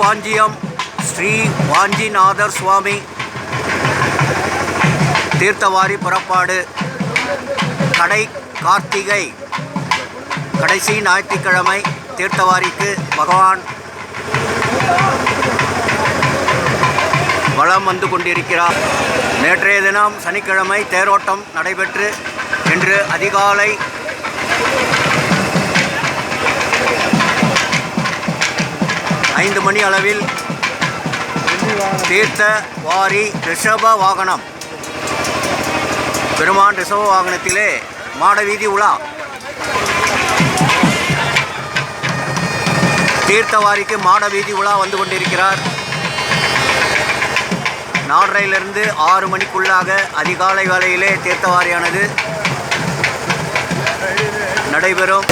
வாஞ்சியம் ஸ்ரீ வாஞ்சிநாதர் சுவாமி தீர்த்தவாரி புறப்பாடு. கடை கார்த்திகை கடைசி ஞாயிற்றுக்கிழமை தீர்த்தவாரிக்கு பகவான் வலம் வந்து கொண்டிருக்கிறார். நேற்றைய தினம் சனிக்கிழமை தேரோட்டம் நடைபெற்று இன்று அதிகாலை 5 மணி அளவில் தீர்த்த வாரி ரிஷப வாகனம் பெருமான் ரிஷப வாகனத்திலே மாடவீதி உலா தீர்த்தவாரிக்கு மாடவீதி உலா வந்து கொண்டிருக்கிறார். 4:30லிருந்து 6 மணிக்குள்ளாக அதிகாலை வேளையிலே தீர்த்தவாரியானது நடைபெறும்.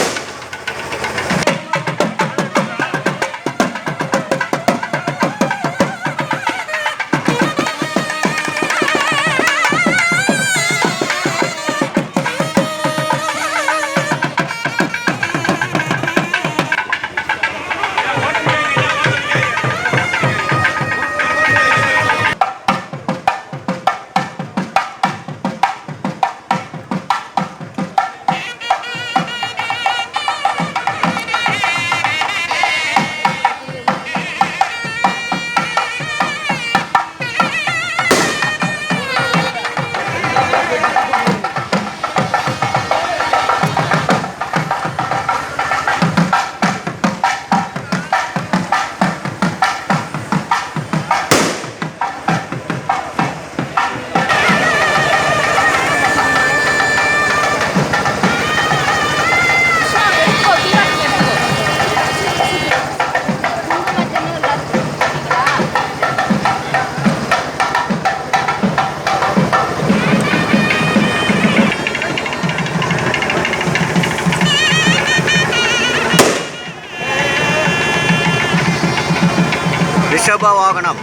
ரிஷப வாகனம்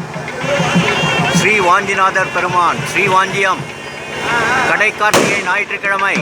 ஸ்ரீ வாஞ்சிநாதர் பெருமான் ஸ்ரீ வாஞ்சியம் கடை கார்த்திகை ஞாயிற்றுக்கிழமை